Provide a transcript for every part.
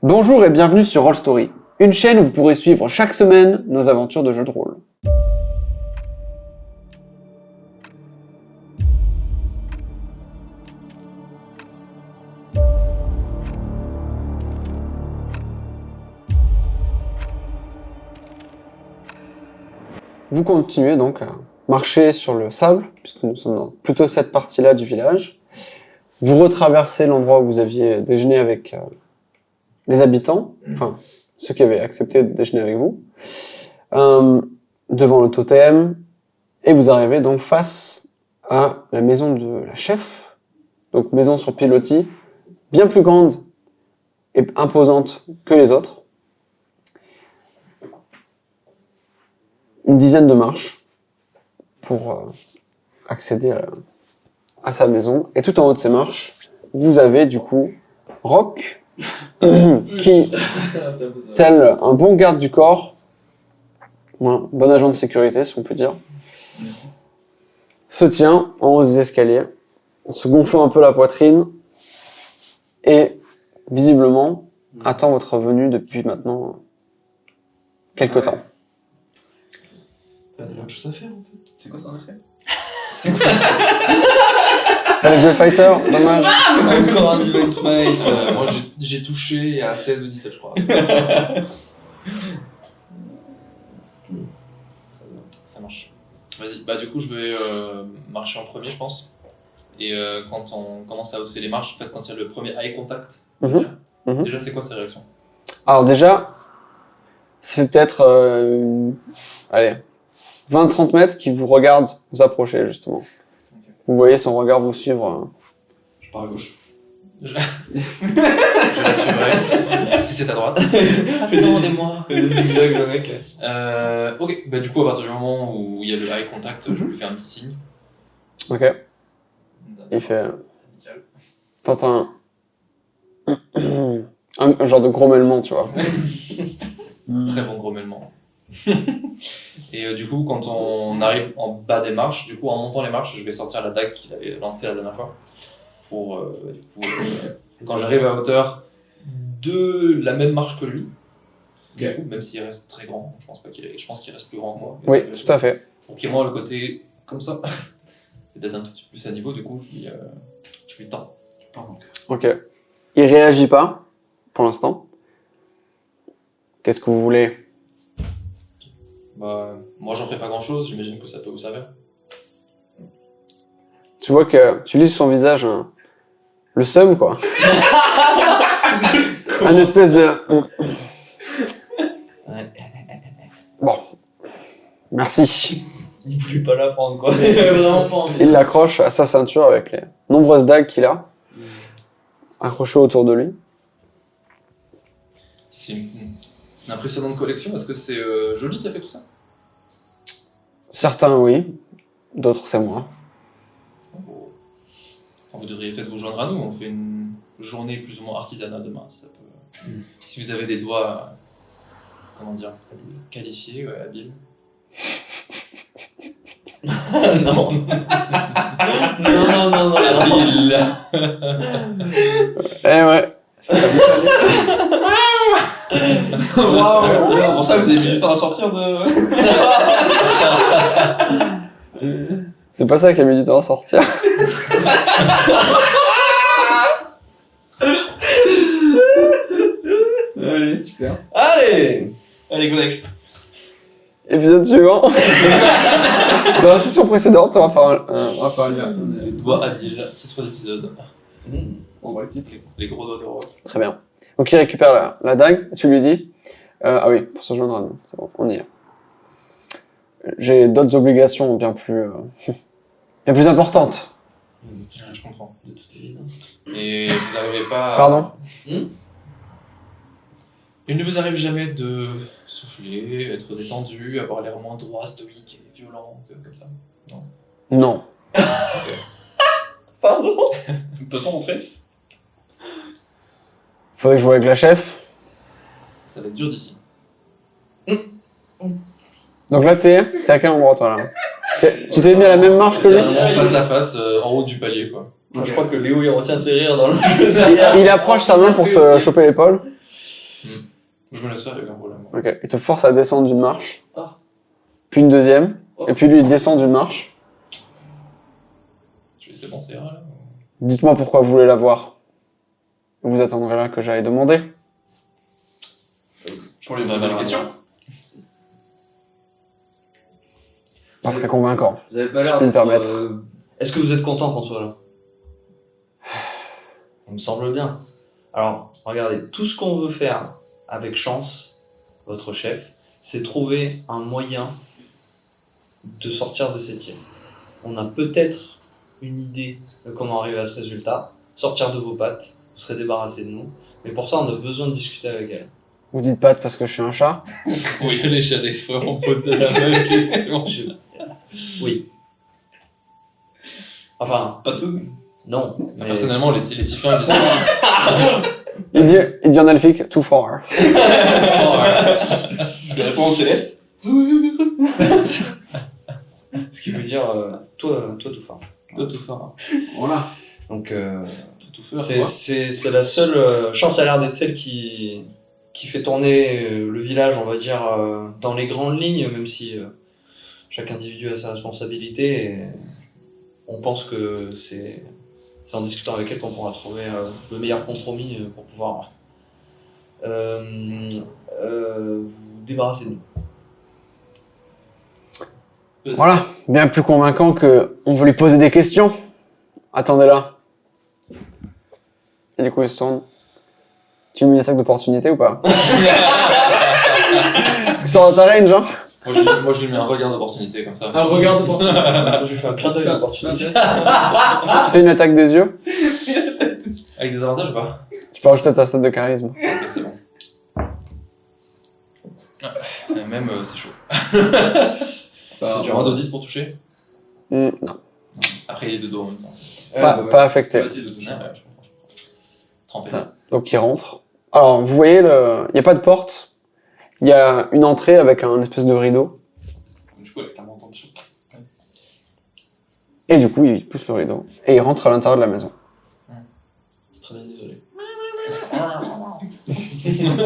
Bonjour et bienvenue sur Roll Story, une chaîne où vous pourrez suivre chaque semaine nos aventures de jeux de rôle. Vous continuez donc à marcher sur le sable, puisque nous sommes dans plutôt cette partie-là du village. Vous retraversez l'endroit où vous aviez déjeuné avec les habitants, enfin ceux qui avaient accepté de déjeuner avec vous, devant le totem, et vous arrivez donc face à la maison de la chef, donc maison sur pilotis, bien plus grande et imposante que les autres. Une dizaine de marches pour accéder à sa maison. Et tout en haut de ces marches, vous avez du coup Rock, qui, tel un bon garde du corps, voilà, bon agent de sécurité si on peut dire, se tient en haut des escaliers, en se gonflant un peu la poitrine, et visiblement attend votre venue depuis maintenant quelque temps. T'as autre chose à faire en fait. C'est quoi son effet? Fallait jouer fighter, dommage. Encore un Divine Smite. Moi j'ai touché à 16 ou 17 je crois. Ça marche. Vas-y, bah du coup je vais marcher en premier je pense. Et quand on commence à hausser les marches, en fait quand il y a le premier eye contact, déjà c'est quoi sa réaction? Alors déjà, ça fait peut-être allez, 20-30 mètres qu'il vous regarde vous approcher justement. Okay. Vous voyez son regard vous suivre. Je pars à gauche. Je la suivrai, si c'est à droite. C'est moi. Fais des zigzags le mec. Ok, bah du coup à partir du moment où il y a le eye contact, je lui fais un petit signe. Ok. Il fait... Nickel. T'entends un genre de grommelement, tu vois. Très bon grommellement. Et du coup, quand on arrive en bas des marches, du coup, en montant les marches, je vais sortir la dague qu'il avait lancée la dernière fois. Pour, quand j'arrive à hauteur de la même marche que lui, du coup, même s'il reste très grand, je pense qu'il reste plus grand que moi. Oui, tout à fait. Pour qu'il y ait moi le côté comme ça, peut-être un tout petit peu plus à niveau, du coup, je lui tends. Ok. Il réagit pas, pour l'instant. Qu'est-ce que vous voulez? Bah, moi j'en fais pas grand chose, j'imagine que ça peut vous servir. Tu vois que tu lis sur son visage le seum, quoi. Un espèce de... Bon. Merci. Il voulait pas la prendre quoi. Il avait vraiment pas envie. Il l'accroche à sa ceinture avec les nombreuses dagues qu'il a, accrochées autour de lui. C'est une impressionnante collection, est-ce que c'est Jolie qui a fait tout ça? Certains, oui. D'autres, c'est moi. Vous devriez peut-être vous joindre à nous, on fait une journée plus ou moins artisanale demain, si ça peut... Si vous avez des doigts, comment dire, qualifiés, ouais, habiles. Non. Non. Habile. Eh ouais. Waouh. C'est pour ça que vous avez mis du temps à sortir de... C'est pas ça qui a mis du temps à sortir. Allez, super. Allez, go next. Épisode suivant. Dans la session précédente, on va faire un lien. Les doigts habiles, titre d'épisode. On voit le titre. Les gros doigts de rock. Très bien. Donc il récupère la dague, tu lui dis. Ah oui, pour se joindre à nous. C'est bon, on y est. J'ai d'autres obligations bien plus importantes. Je comprends. De toute évidence. Et vous n'arrivez pas à... Pardon? Il ne vous arrive jamais de souffler, être détendu, avoir l'air moins droit, stoïque et violent, comme ça? Non. Non. Pardon. Peut-on rentrer? Faudrait que je voie avec la chef. Ça va être dur d'ici. Donc là, t'es à quel endroit, toi, là? Tu t'es mis à la même marche que lui? Face à face, en haut du palier, quoi. Je crois que Léo il retient ses rires dans le jeu derrière. Il approche sa main pour te choper l'épaule. Je me laisse faire avec un problème. Ok. Il te force à descendre d'une marche. Ah. Puis une deuxième. Oh. Et puis lui, il descend d'une marche. Je vais essayer bon, ça ira là. Dites-moi pourquoi vous voulez la voir. Vous attendrez là que j'aille demander. Je lui poser la question. Pas très convaincant. Vous avez pas Je l'air peux me d'être, permettre. Est-ce que vous êtes content qu'on soit là? Il me semble bien. Alors, regardez, tout ce qu'on veut faire avec Chance, votre chef, c'est trouver un moyen de sortir de cette île. On a peut-être une idée de comment arriver à ce résultat, sortir de vos pattes, vous serez débarrassé de nous, mais pour ça on a besoin de discuter avec elle. Vous dites pas parce que je suis un chat. Oui, les chats des fois, on pose la même question. Oui. Enfin, Pas tout. non, mais... Personnellement, les tieflings, ils Il dit en elfique, too far. Je réponds au céleste. Ce qui veut dire, toi tout faire. Toi, tout faire. Voilà. Donc, Tout faire. c'est la seule Chance a l'air d'être celle qui fait tourner le village, on va dire, dans les grandes lignes, même si chaque individu a sa responsabilité. Et on pense que c'est en discutant avec elle qu'on pourra trouver le meilleur compromis pour pouvoir vous débarrasser de nous. Voilà. Bien plus convaincant que on veut lui poser des questions. Attendez là. Et du coup, il se tourne. Tu mets une attaque d'opportunité ou pas? Parce que sur ta range, hein. Moi, je lui mets un regard d'opportunité comme ça. Un regard d'opportunité. J'ai fait un clin d'œil d'opportunité. Fais une attaque des yeux. Avec des avantages ou pas? Tu peux rajouter ta stat de charisme. Ok, c'est bon. Même, c'est chaud. C'est dur. moins de 10 pour toucher. Non. Après, il est de dos en même temps. Pas affecté. Facile de toucher. Ouais, je comprends. Trempé. Ah. Donc il rentre. Alors vous voyez, il n'y a pas de porte. Il y a une entrée avec un espèce de rideau. Du coup, elle est clairement en tension. Et du coup, il pousse le rideau. Et il rentre à l'intérieur de la maison. C'est très bien, désolé.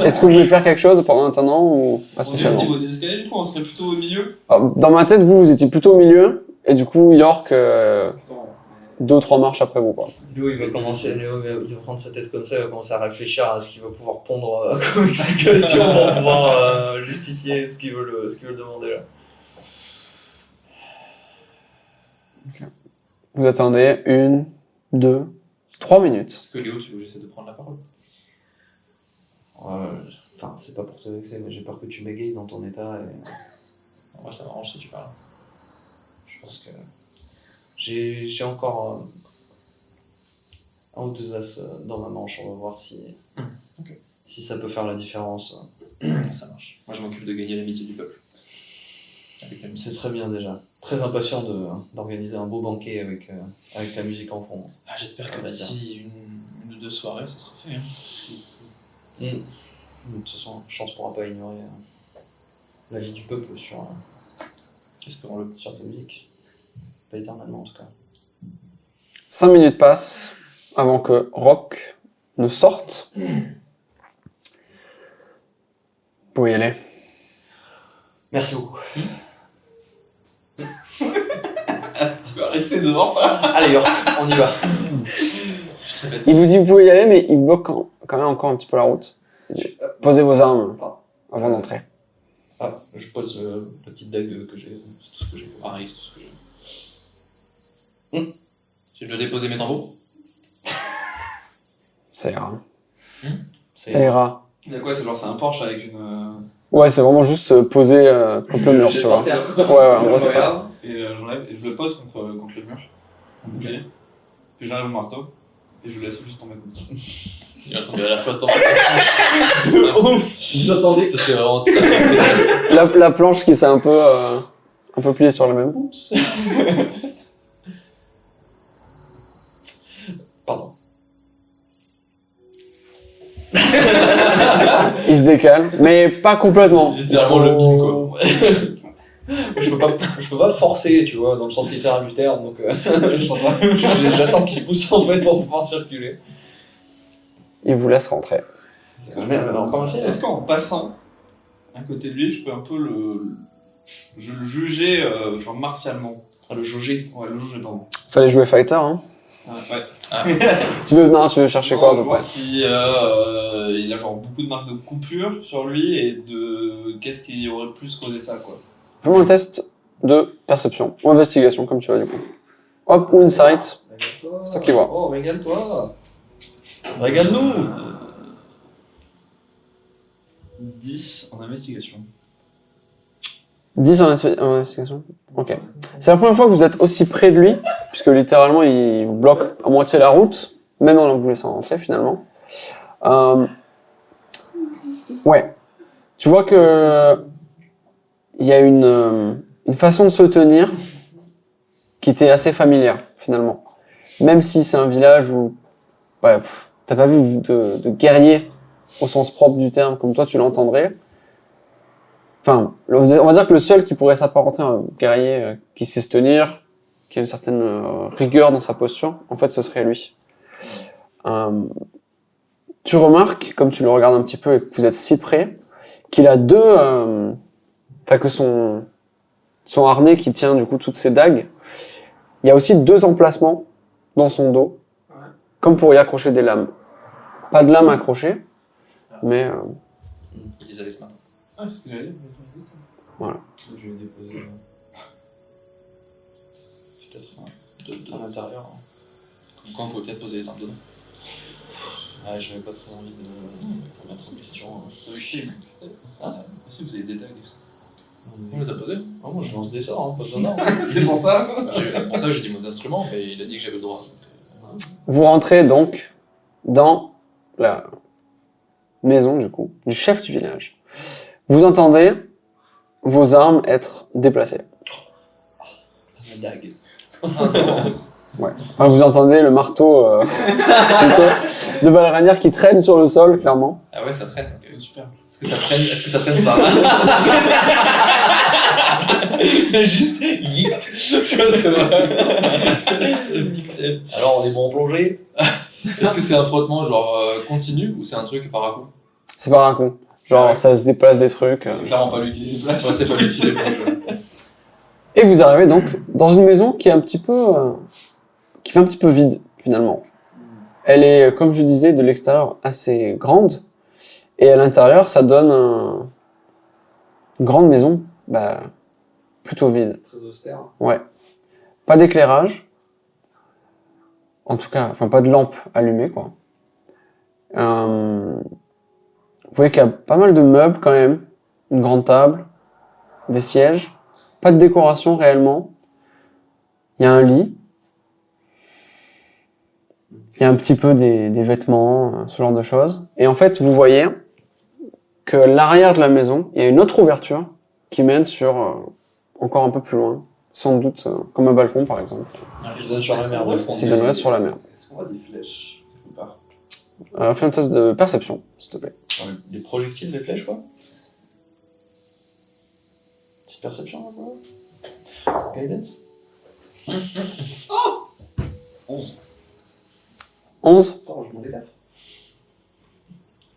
Est-ce que vous voulez faire quelque chose pendant un temps ou pas Au spécialement? niveau des escaliers, du coup, on serait plutôt au milieu. Alors, dans ma tête, vous étiez plutôt au milieu. Et du coup, York, 2 ou 3 marches après vous. Quoi. Léo, il va prendre sa tête comme ça, il va commencer à réfléchir à ce qu'il va pouvoir pondre comme explication pour pouvoir justifier ce qu'il veut demander là. Vous attendez 1, 2, 3 minutes. Est-ce que Léo, tu veux que j'essaie de prendre la parole? Enfin, c'est pas pour te vexer, mais j'ai peur que tu bégayes dans ton état. Et... En vrai, ça m'arrange si tu parles. Je pense que j'ai encore un ou deux as dans ma manche. On va voir si ça peut faire la différence. Ça marche. Moi, je m'occupe de gagner l'amitié du peuple. Avec la musique. C'est très bien déjà. Très impatient d'organiser un beau banquet avec ta musique en fond. Ah, j'espère que On va d'ici une ou deux soirées, ça sera fait. Hein. De toute façon, Chance pourra pas ignorer la vie du peuple sur ta musique. Pas éternellement en tout cas. 5 minutes passent avant que Rock ne sorte. Vous pouvez y aller. Merci beaucoup. Tu vas rester devant toi. Allez York, on y va. Il vous dit vous pouvez y aller, mais il bloque quand même encore un petit peu la route. Posez vos armes avant d'entrer. Ah, je pose la petite dague que j'ai, c'est tout ce que j'ai. Pareil, c'est tout ce que j'ai. Je dois déposer mes tambours. Ça ira. C'est Ça ira. Il y a quoi? C'est un Porsche avec une. Ouais, c'est vraiment juste posé contre le mur, tu vois. terre. Ouais, en gros, Je c'est ça. regarde et j'enlève et je le pose contre le mur. En bouclier. Puis j'enlève mon marteau et je le laisse juste tomber comme ça. Il va tomber à la flotte. Vous attendez? Ça, c'est vraiment très... La planche qui s'est un peu pliée sur la même. Oups. Pardon. Il se décale, mais pas complètement. littéralement le bim, quoi. Je peux pas forcer, tu vois, dans le sens littéral du terme, donc j'attends qu'il se pousse en fait pour pouvoir circuler. Il vous laisse rentrer. Recommencer. Est-ce qu'en passant à côté de lui, je peux un peu je le juger, genre martialement? Le jauger. Ouais, le juger, pardon. Fallait jouer fighter, hein. Ouais. Tu veux chercher quoi à peu voir près? si il a genre beaucoup de marques de coupure sur lui et de qu'est-ce qui aurait le plus causé ça, quoi. Fais-moi un test de perception ou investigation, comme tu veux, du coup. Hop, ou insight. Régale-toi. C'est toi qui vois. Oh, régale-toi. Régale-nous. 10 en investigation. 10 en investigation. Ok. C'est la première fois que vous êtes aussi près de lui, puisque littéralement il vous bloque à moitié la route, même en vous laissant rentrer finalement. Ouais. Tu vois que il y a une façon de se tenir qui était assez familière finalement. Même si c'est un village où t'as pas vu de guerrier au sens propre du terme comme toi tu l'entendrais. Enfin, on va dire que le seul qui pourrait s'apparenter à un guerrier qui sait se tenir, qui a une certaine rigueur dans sa posture, en fait, ce serait lui. Tu remarques, comme tu le regardes un petit peu et que vous êtes si près, qu'il a que son harnais qui tient du coup toutes ses dagues, il y a aussi 2 emplacements dans son dos, comme pour y accrocher des lames. Pas de lames accrochées, mais Ils les avaient ce matin. Ah, c'est ce que j'allais dire. voilà. Je vais déposer. Peut-être à l'intérieur. Hein. Comme quoi, on pouvait peut-être poser les armes dedans. Ouais, j'avais pas très envie de me mettre en question. Si vous avez des dagues. On les a posés. Oh, moi je lance des sorts, hein, pas besoin. C'est pour ça. C'est pour ça que j'ai dit mes instruments, mais il a dit que j'avais le droit. Vous rentrez donc dans la maison du coup du chef du village. Vous entendez vos armes être déplacées. Ma dague. Ah non. Ouais. Enfin, vous entendez le marteau plutôt de Balranière qui traîne sur le sol, clairement. Ah ouais, ça traîne. Ok, super. Est-ce que ça traîne par là? Juste yeet. C'est vrai. C'est pixel. Alors on est bon en plongée. Est-ce que c'est un frottement genre continu ou c'est un truc par à coup? C'est par un coup. Genre, Ah ouais. ça se déplace des trucs. C'est clairement pas lui qui les déplace. Ouais, c'est pas lui qui les plonge. Et vous arrivez donc dans une maison qui est qui fait un petit peu vide, finalement. Elle est, comme je disais, de l'extérieur assez grande. Et à l'intérieur, ça donne une grande maison, plutôt vide. Très austère. Ouais. Pas d'éclairage. En tout cas, enfin, pas de lampe allumée, quoi. Vous voyez qu'il y a pas mal de meubles, quand même. Une grande table. Des sièges. Pas de décoration, réellement. Il y a un lit. Il y a un petit peu des vêtements, ce genre de choses. Et en fait, vous voyez que à l'arrière de la maison, il y a une autre ouverture qui mène sur encore un peu plus loin. Sans doute comme un balcon, par exemple. Qui donne sur la mer. Qui donnerait sur la mer. Est-ce qu'on a des flèches ou pas? Fais un test de perception, s'il te plaît. Des projectiles, des flèches, quoi. Petite perception, là, quoi. Guidance. 11. 11. Attends, je m'en débattre.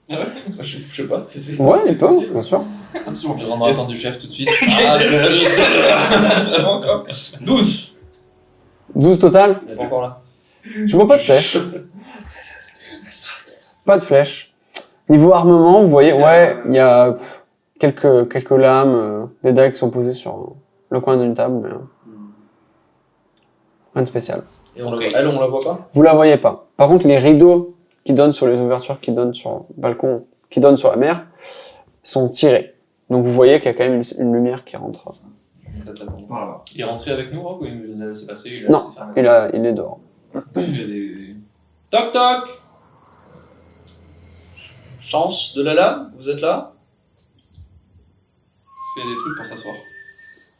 Ah ouais? Je sais pas si c'est. Ouais, il peut, possible. bien sûr. Absolument. Je rentre attendre du chef tout de suite. Ah, vraiment quoi. 12. 12 total. Il est pas encore là. Tu vois pas de flèches. Pas de flèches. Niveau armement, vous voyez, ouais, il y a quelques lames, des dagues qui sont posées sur le coin d'une table, mais rien de spécial. Et on Ok. elle, on la voit pas. Vous la voyez pas. Par contre, les rideaux qui donnent sur les ouvertures, qui donnent sur le balcon, qui donnent sur la mer, sont tirés. Donc vous voyez qu'il y a quand même une lumière qui rentre. Peut-être l'attendre par là-bas. Il est rentré avec nous, Rock, ou il nous a laissé passer? Il a Non. laissé faire. Il est dehors. Il y a des. Toc toc! Chance de la lame, vous êtes là? Est-ce qu'il y a des trucs pour s'asseoir?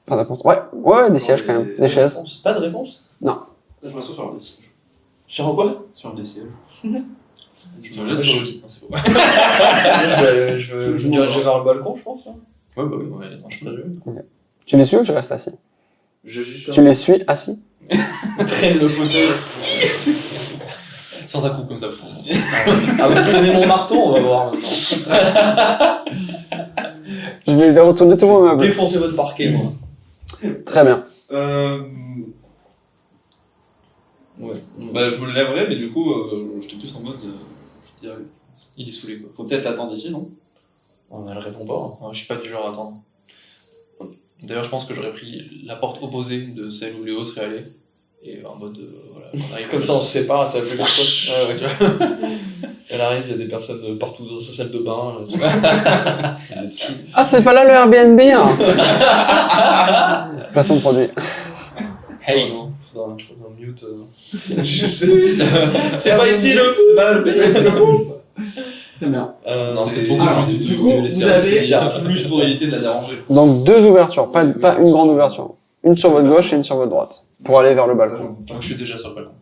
Pas d'importance. Ouais, des sièges quand même. Des chaises. Réponse. Pas de réponse? Là, je m'assois sur un des sièges. Sur quoi? Sur un des sièges. Je me jette sur le lit. Non, c'est faux. Je vais me diriger vers le balcon, je pense. Hein. Ouais, bah oui, ouais, attends, je présume. Tu les suis ou tu restes assis? Je juste Tu les suis assis? traîne le fauteuil. Sans un coup comme ça. Ah, vous traînez mon marteau, on va voir maintenant. Je vais retourner tout mon meuble. Défoncez votre parquet, moi. Très bien. Ouais. Bah, je me lèverai, mais du coup, j'étais plus en mode. Je dirais. Il est saoulé quoi. Faut peut-être l'attendre ici, non? Elle répond pas. Ouais, je suis pas du genre à attendre. D'ailleurs, je pense que j'aurais pris la porte opposée de celle où Léo serait allé. Et en mode, voilà, on arrive Comme ça, on se sépare, ça fait quelque chose. Ouais, ouais. Elle arrive, il y a des personnes partout dans sa salle de bain. Ah, c'est pas là le Airbnb, hein. Placement de produit. Hey. Faudra mute. Je sais. C'est pas ici le. C'est pas le Très bien. Non, c'est trop Alors, cool. du coup, vous avez un plus pour éviter de la déranger. Donc 2 ouvertures, pas une grande ouverture. Une sur votre gauche et une sur votre droite. Pour aller vers le balcon. Donc je suis déjà sur le balcon.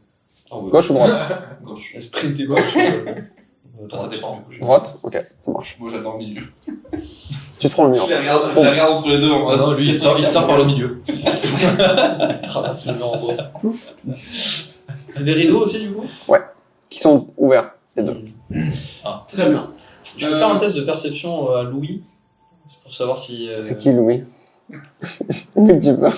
Gauche ou droite? Gauche. Sprintez gauche. Ça dépend. Du coup, Droite? Ok, ça marche. Moi, j'attends le milieu. Tu te prends le mur. Je les regarde entre les deux. En Ah mode, non, lui il sort par le milieu. Traverse le mur en bas. C'est des rideaux aussi, du coup? Qui sont ouverts, les deux. Ah, Très bien. Je peux faire un test de perception à Louis pour savoir si. C'est qui, Louis? Un petit peu.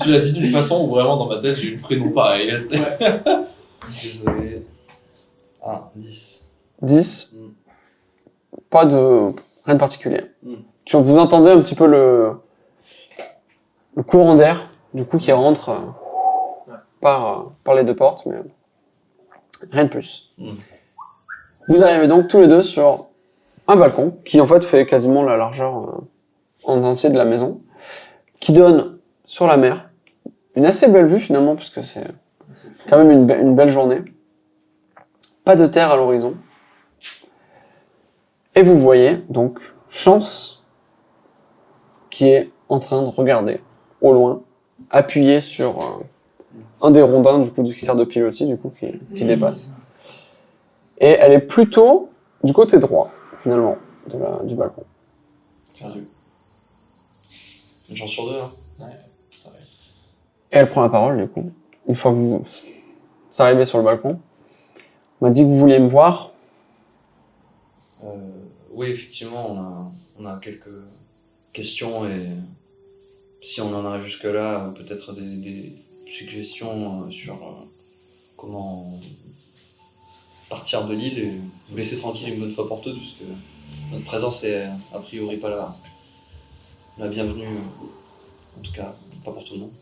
tu l'as dit d'une façon où vraiment dans ma tête j'ai eu le prénom pareil. Désolé. Ah, 10. 10. Mm. Pas de... Rien de particulier. Mm. Vous entendez un petit peu le courant d'air, du coup, qui rentre par les deux portes, mais rien de plus. Mm. Vous arrivez donc tous les deux sur un balcon, qui en fait fait quasiment la largeur en entier de la maison, qui donne sur la mer. Une assez belle vue finalement, puisque c'est quand même une belle journée. Pas de terre à l'horizon. Et vous voyez donc Chance qui est en train de regarder au loin, appuyé sur un des rondins du coup qui sert de pilotis du coup qui dépasse. Et elle est plutôt du côté droit finalement du balcon. Perdu. Une chance sur deux, hein. Ouais, ça va. Et elle prend la parole du coup. Une fois que vous arrivez sur le balcon, on m'a dit que vous vouliez me voir. Oui, effectivement, on a quelques questions et si on en arrive jusque-là, peut-être des suggestions sur comment partir de l'île et vous laisser tranquille une bonne fois pour toutes, puisque notre présence est a priori pas la bienvenue, en tout cas pas pour tout le monde.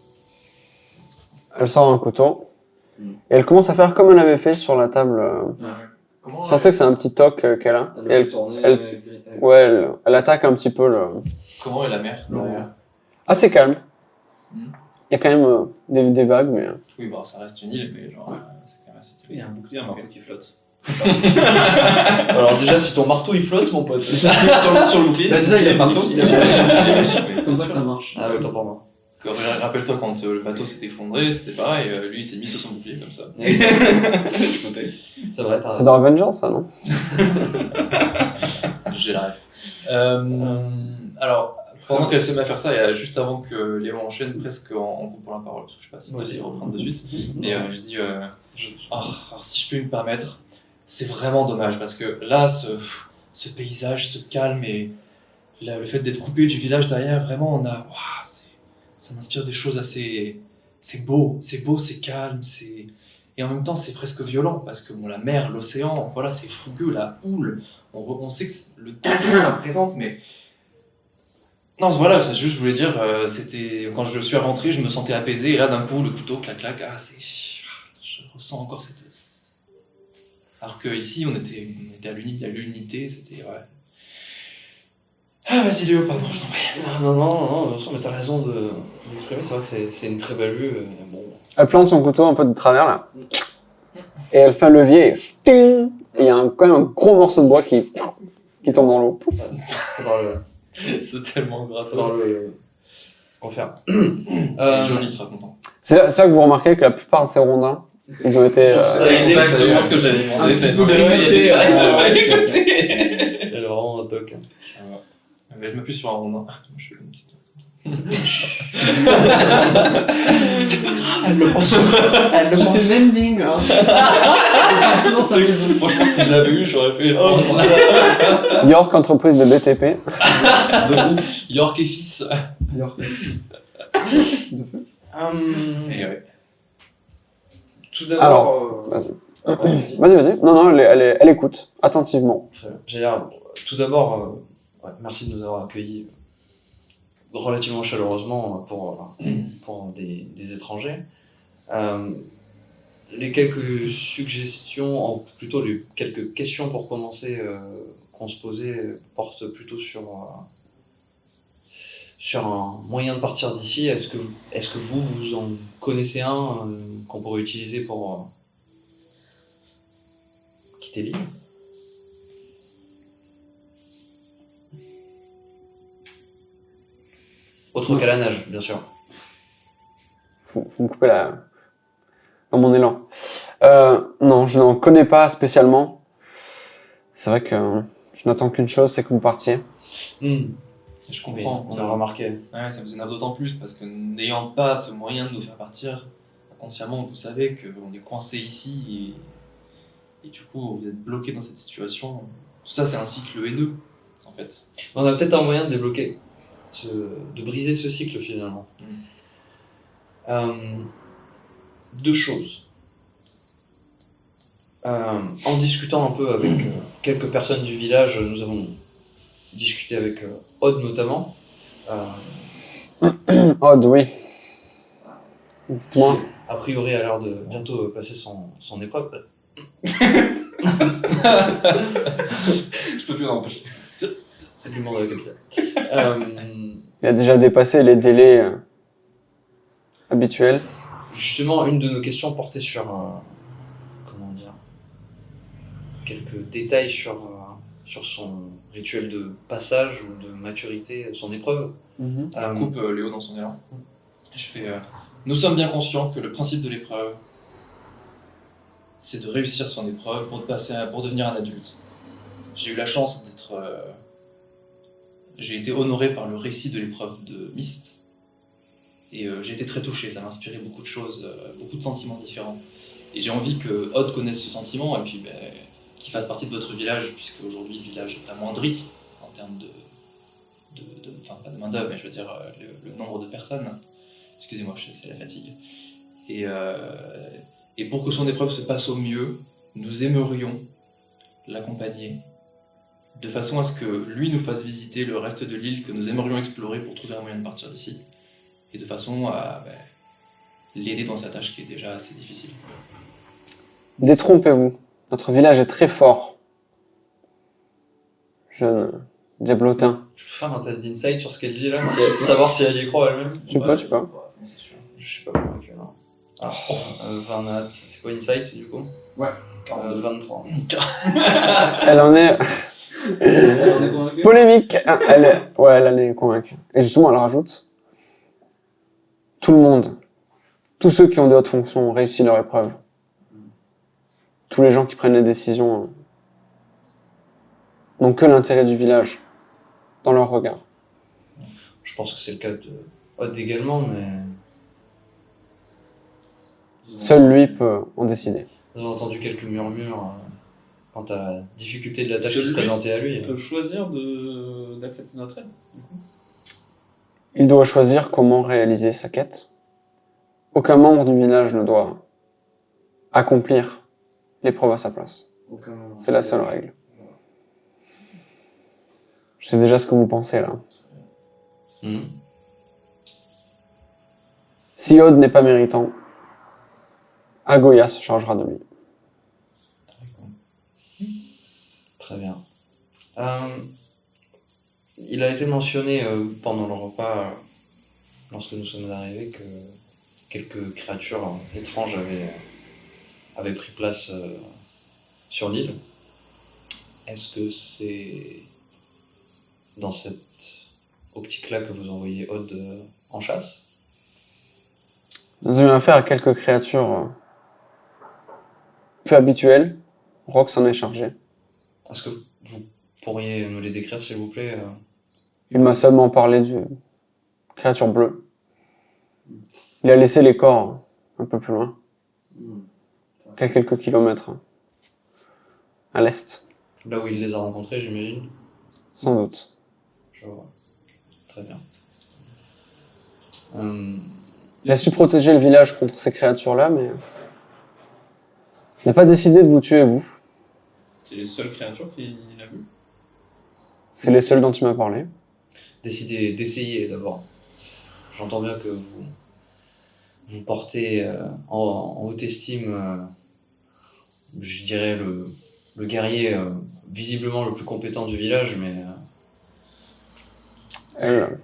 Elle sort un couteau et elle commence à faire comme elle avait fait sur la table. Vous sentez que c'est un petit toc qu'elle a. Et elle attaque un petit peu le. Comment est la mer derrière? Assez calme. Mm. Il y a quand même des vagues, mais. Oui, bon, ça reste une île, mais genre, c'est quand même assez. Il y a un bouclier, un marteau qui flotte. Alors déjà, si ton marteau il flotte, mon pote. sur le bouclier. Bah c'est ça, il a le pas marteau. C'est comme ça que ça marche. Ah ouais, tant pour moi. Rappelle-toi quand le bateau s'est effondré, c'était pareil, lui il s'est mis sur son bouclier comme ça. C'est vrai, t'as C'est dans Avengers, ça, non? J'ai la ref. Alors, pendant qu'elle se met à faire ça, et juste avant que Léo enchaîne presque en coupant la parole, parce que je sais pas si Vas-y. tu vas reprendre de suite, mais je dis, alors si je peux me permettre, c'est vraiment dommage, parce que là, ce paysage, ce calme et le fait d'être coupé du village derrière, vraiment, ça m'inspire des choses assez... C'est beau, c'est calme, et en même temps, c'est presque violent, parce que bon, la mer, l'océan, voilà, c'est fougueux, la houle, on sait que le danger ça représente, mais... Non, voilà, c'est juste, je voulais dire, c'était... Quand je suis rentré, je me sentais apaisé, et là, d'un coup, le couteau, clac, clac, je ressens encore cette... Alors qu'ici, on était à l'unité, c'était... Ouais. Ah, vas-y Léo, pardon, je t'en prie. Non, mais t'as raison d'exprimer, c'est vrai que c'est une très belle vue. Bon. Elle plante son couteau un peu de travers, là. Et elle fait un levier, et ting, et il y a quand même un gros morceau de bois qui tombe dans l'eau. Faudra le C'est tellement gratos. refaire. Et Johnny sera content. C'est là que vous remarquez que la plupart de ces rondins, ils ont été... C'est exactement ce que j'allais demander. Un petit peu Elle est vraiment un toc. Mais je m'appuie sur un rondin. Je fais une petite... C'est pas grave, elle le pense. Elle le Je pense. fais mending, hein. Dans sa maison. Franchement, si je l'avais eu, j'aurais fait. York, entreprise de BTP. De ouf. York et fils. Et ouais. Tout d'abord. Alors, Vas-y. Non, elle écoute attentivement. Très bien. J'allais dire, tout d'abord, merci de nous avoir accueillis relativement chaleureusement pour des étrangers. Les quelques suggestions, plutôt les quelques questions pour commencer qu'on se posait portent plutôt sur un moyen de partir d'ici. Est-ce que vous en connaissez un qu'on pourrait utiliser pour quitter l'île? Autre qu'à la nage, bien sûr. Vous me coupez dans mon élan. Non, je n'en connais pas spécialement. C'est vrai que je n'attends qu'une chose, c'est que vous partiez. Je comprends. On a remarqué. Ouais, ça vous énerve d'autant plus parce que n'ayant pas ce moyen de nous faire partir, inconsciemment, vous savez qu'on est coincé ici et du coup, vous êtes bloqué dans cette situation. Tout ça, c'est un cycle haineux, en fait. On a peut-être un moyen de débloquer, de briser ce cycle finalement. Deux choses. En discutant un peu avec quelques personnes du village, nous avons discuté avec Odd notamment. Odd, oui. Dites-moi. Qui, a priori, a l'air de bientôt passer son épreuve. Je peux plus l'empêcher. C'est l'humour de la capitale. Il a déjà dépassé les délais habituels. Justement, une de nos questions portait sur quelques détails sur son rituel de passage ou de maturité, son épreuve. Je coupe Léo dans son élan. Je fais nous sommes bien conscients que le principe de l'épreuve, c'est de réussir son épreuve pour devenir un adulte. J'ai eu la chance d'être... j'ai été honoré par le récit de l'épreuve de Myst. Et j'ai été très touché, ça m'a inspiré beaucoup de choses, beaucoup de sentiments différents. Et j'ai envie que Odd connaisse ce sentiment et puis qu'il fasse partie de votre village, puisque aujourd'hui le village est amoindri en termes enfin pas de main d'œuvre, mais je veux dire le nombre de personnes. Excusez-moi, c'est la fatigue. Et pour que son épreuve se passe au mieux, nous aimerions l'accompagner de façon à ce que lui nous fasse visiter le reste de l'île que nous aimerions explorer pour trouver un moyen de partir d'ici. Et de façon à l'aider dans sa tâche qui est déjà assez difficile. Détrompez-vous. Notre village est très fort. Jeune diablotin. Je peux faire un test d'insight sur ce qu'elle dit là, savoir si elle y croit elle-même. Tu peux. C'est sûr. Je suis pas convaincu là. Alors, 20 nat, c'est quoi insight du coup? Ouais. 23. Elle en est On est convaincu. polémique. Elle est convaincue. Et justement, elle rajoute tout le monde, tous ceux qui ont des hautes fonctions ont réussi leur épreuve. Tous les gens qui prennent les décisions n'ont que l'intérêt du village dans leur regard. Je pense que c'est le cas de Odd également, mais Seul lui peut en décider. nous avons entendu quelques murmures quant à la difficulté de la tâche qui se Celui présentait à lui. On peut choisir d'accepter notre aide, du coup. Il doit choisir comment réaliser sa quête. Aucun membre du village ne doit accomplir l'épreuve à sa place. C'est la seule règle. Je sais déjà ce que vous pensez là. Si Odd n'est pas méritant, Agoya se chargera de lui. Très bien. Il a été mentionné pendant le repas, lorsque nous sommes arrivés, que quelques créatures étranges avaient pris place sur l'île. Est-ce que c'est dans cette optique-là que vous envoyez Odd en chasse? Nous avons affaire à quelques créatures peu habituelles. Rox s'en est chargé. Est-ce que vous pourriez me les décrire, s'il vous plaît? Il m'a seulement parlé créature bleue. Il a laissé les corps un peu plus loin, à quelques kilomètres, à l'est, Là où il les a rencontrés, j'imagine. sans doute. Je vois. Très bien. Il a su protéger le village contre ces créatures-là, mais il n'a pas décidé de vous tuer, vous. C'est les seules créatures qu'il a vues. C'est les seuls dont il m'a parlé. Décidez d'essayer d'abord. J'entends bien que vous portez en haute estime, je dirais, le guerrier visiblement le plus compétent du village, mais Elle.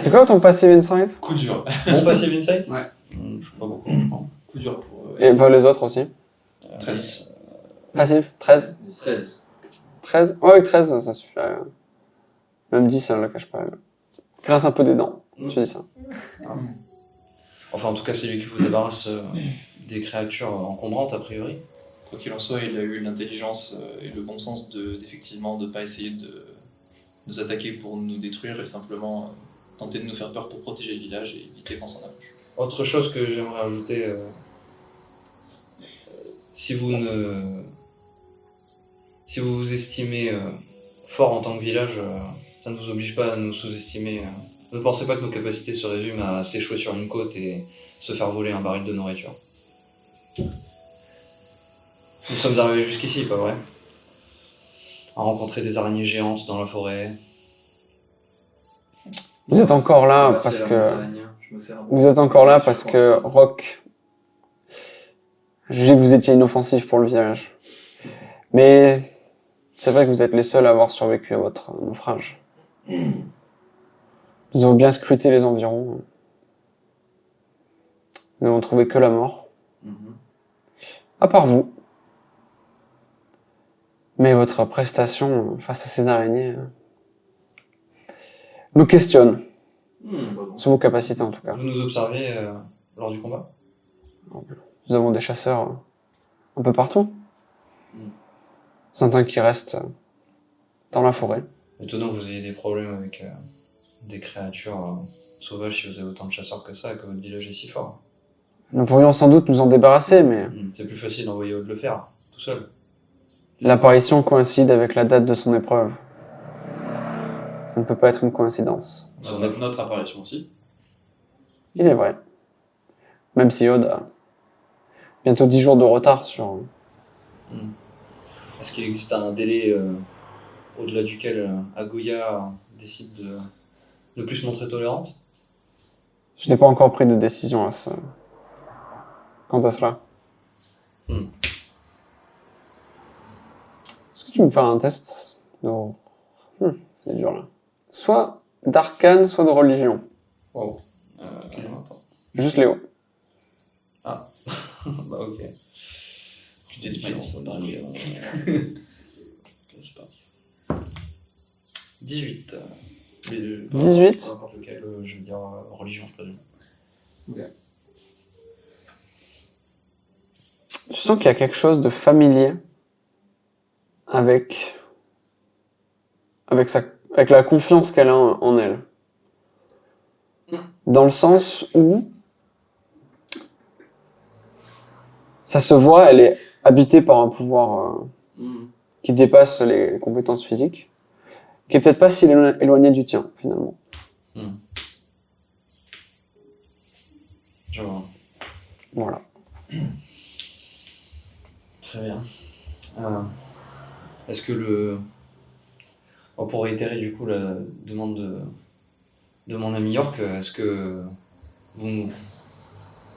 C'est quoi ton passive insight? Coup dur. mon passive insight. Ouais. Je sais pas beaucoup, je crois. Coup dur pour. Et les autres aussi. 13. Passive 13. 13. 13. Ouais, avec 13, ça suffit. Même 10, ça ne le cache pas. Grâce un peu des dents, tu dis ça. Enfin, en tout cas, c'est lui qui vous débarrasse des créatures encombrantes, a priori. Quoi qu'il en soit, il a eu l'intelligence et le bon sens d'effectivement de pas essayer de nous attaquer pour nous détruire et simplement tenter de nous faire peur pour protéger le village et éviter qu'on s'en approche. Autre chose que j'aimerais ajouter, si vous vous estimez fort en tant que village, ça ne vous oblige pas à nous sous-estimer. Ne pensez pas que nos capacités se résument à s'échouer sur une côte et se faire voler un baril de nourriture. Nous sommes arrivés jusqu'ici, pas vrai? À rencontrer des araignées géantes dans la forêt. Vous êtes encore là parce que... Vous êtes encore là parce que Rock jugeait que vous étiez inoffensif pour le village. Mais c'est vrai que vous êtes les seuls à avoir survécu à votre naufrage. Nous avons bien scruté les environs. Nous n'avons trouvé que la mort. À part vous. Mais votre prestation face à ces araignées me questionne. Sur vos capacités en tout cas. Vous nous observez lors du combat? Nous avons des chasseurs un peu partout. Certains qui restent dans la forêt. Étonnant que vous ayez des problèmes avec des créatures sauvages si vous avez autant de chasseurs que ça et que votre village est si fort. Nous pourrions sans doute nous en débarrasser, mais C'est plus facile d'envoyer Aude le faire, tout seul. l'apparition coïncide avec la date de son épreuve. Ça ne peut pas être une coïncidence. Notre apparition aussi. Il est vrai. Même si Aude a bientôt 10 jours de retard sur... Est-ce qu'il existe un délai au-delà duquel Agoya décide de ne plus se montrer tolérante? Je n'ai pas encore pris de décision quant à cela. Est-ce que tu me fais un test de... c'est dur là. Soit d'arcane, soit de religion. Wow. Attends. Juste Léo. Bah ok. Tu t'es smite. C'est parti. 18. Les deux. 18. Peu importe lequel, je veux dire religion, je présume. Tu sens qu'il y a quelque chose de familier avec la confiance qu'elle a en elle. Dans le sens où ça se voit, elle est habitée par un pouvoir qui dépasse les compétences physiques, qui est peut-être pas si éloigné du tien, finalement. Je vois. Voilà. Très bien. Est-ce que pour réitérer du coup la demande de mon ami York, est-ce que vous me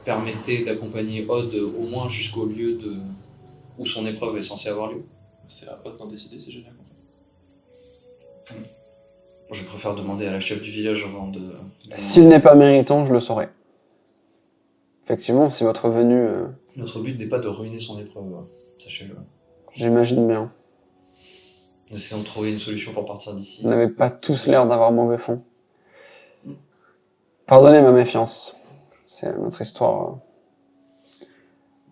permettez d'accompagner Odd au moins jusqu'au lieu où son épreuve est censée avoir lieu? C'est à Odd d'en décider si j'ai bien compris. Je préfère demander à la chef du village avant de... S'il n'est pas méritant, je le saurai. Effectivement, si votre venue... Notre but n'est pas de ruiner son épreuve, sachez-le. J'imagine bien. Nous essayons de trouver une solution pour partir d'ici. Vous n'avez pas tous l'air d'avoir mauvais fond. Pardonnez ma méfiance. C'est notre histoire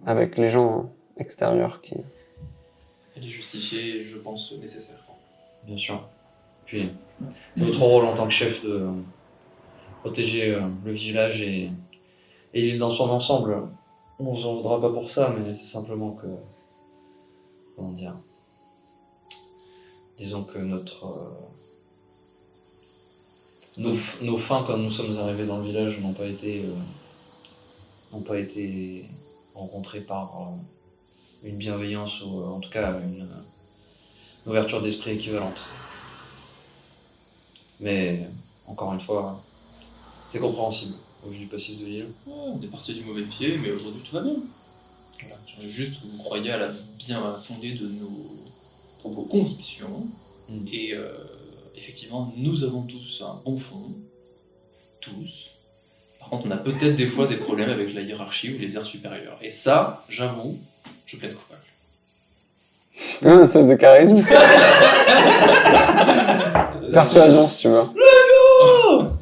avec les gens extérieurs qui... Elle est justifiée et je pense nécessaire. Bien sûr. Puis, c'est votre rôle en tant que chef de protéger le village et l'île dans son ensemble. On vous en voudra pas pour ça, mais c'est simplement que... Comment dire? Disons que nos fins, quand nous sommes arrivés dans le village, n'ont pas été rencontrées par une bienveillance ou en tout cas une ouverture d'esprit équivalente. Mais, encore une fois, c'est compréhensible au vu du passif de l'île. Oh, on est parti du mauvais pied, mais aujourd'hui tout va bien. Voilà. Juste que vous croyez à la bien fondée de vos convictions. Et effectivement, nous avons tous un bon fond. Tous. Par contre, on a peut-être des fois des problèmes avec la hiérarchie ou les airs supérieurs. Et ça, j'avoue, je plaide coupable. Un test de charisme. Persuasion, si tu veux.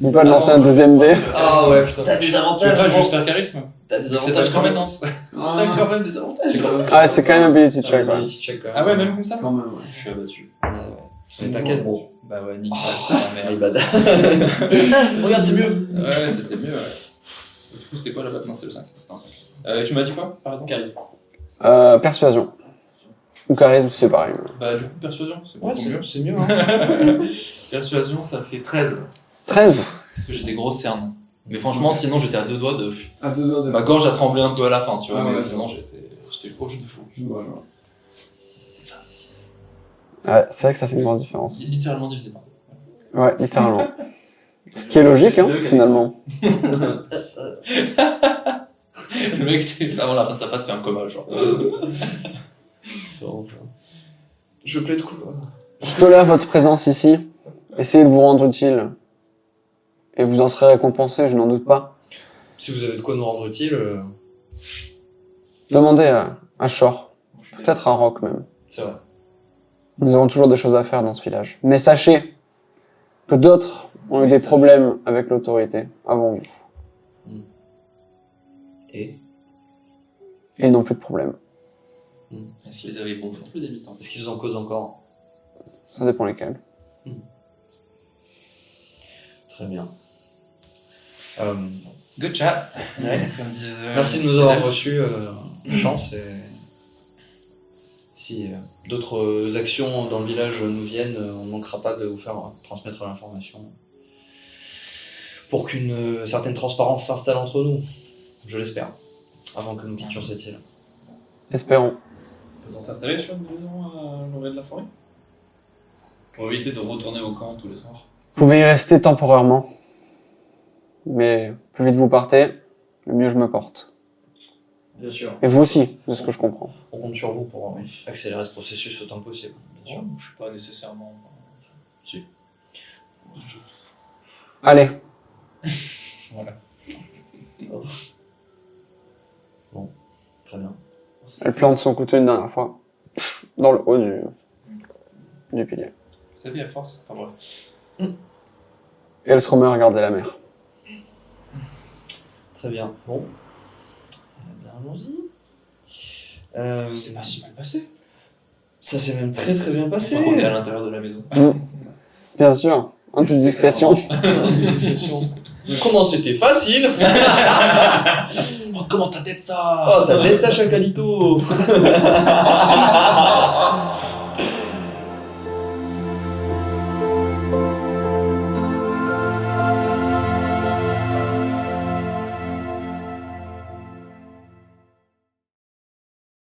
On peut lancer un deuxième dé. Ah ouais, putain. T'as des Tu veux avantages. pas juste faire charisme? T'as des C'est pas avantages une compétence. T'as quand même des avantages. Ah, c'est quand même ability C'est un check, ouais. ability check, quand même. Ah ouais, même comme ça? Quand même, ouais. Je suis abattu. Ouais, ouais. Mais t'inquiète, bon. Bah ouais, nickel. Ah, merde. My bad. Regarde, c'est mieux. Ouais, c'était mieux, ouais. Du coup, c'était quoi la batte? Non, c'était le 5. C'était un 5. Tu m'as dit quoi, pardon? Charisme. Persuasion. Ou charisme, c'est pareil. Bah, du coup, persuasion, c'est Ouais, beaucoup mieux. c'est mieux. Hein. Persuasion, ça fait 13. 13. Parce que j'ai des grosses cernes. Mais franchement, sinon, j'étais à 2 doigts de. À 2 doigts de. Ma gorge a tremblé un peu à la fin, tu vois, Ah mais ouais, sinon, j'étais proche de fou. Voilà. Ouais, c'est vrai que ça fait une grosse différence. Littéralement divisé par 2. Ouais, littéralement. Ce qui est logique, hein, finalement. Le mec, avant la fin de sa phrase, fait un coma, genre. C'est vraiment ça. Je plaide coupable. Je tolère votre présence ici. Essayez de vous rendre utile. Et vous en serez récompensé, je n'en doute pas. Si vous avez de quoi nous rendre utile, Demandez à Shore. Peut-être à Rock même. c'est vrai. Nous avons toujours des choses à faire dans ce village. Mais sachez que d'autres ont eu des problèmes avec l'autorité avant vous. Et Ils n'ont plus de problème. Est-ce qu'ils avaient bon fond? Plus d'habitants. est-ce qu'ils en causent encore? Ça dépend lesquels. Très bien. Good chat. Ouais. Comme disait, Merci de nous avoir reçus, chance, et si d'autres actions dans le village nous viennent, on ne manquera pas de vous faire transmettre l'information pour qu'une certaine transparence s'installe entre nous, je l'espère, avant que nous quittions cette île. Espérons. Peut-on s'installer sur une maison à l'orée de la forêt? Pour éviter de retourner au camp tous les soirs. Vous pouvez y rester temporairement. Mais plus vite vous partez, le mieux je me porte. Bien sûr. Et vous aussi, de ce que je comprends. On compte sur vous pour accélérer ce processus autant que possible, bien sûr. Je suis pas nécessairement. Si. Allez, Voilà. Bon, très bien. elle plante son couteau une dernière fois. Dans le haut du pilier. Ça vit à force. Enfin bref. Et elle se remet à regarder la mer. Très bien. Bon. Ben, allons-y. C'est pas si mal passé. Ça s'est même très très bien passé. On est à l'intérieur de la maison. Bien sûr, en toute discrétion. Comment c'était facile. Oh, comment t'as tête ça? Oh, t'as d'être ça, Chacalito.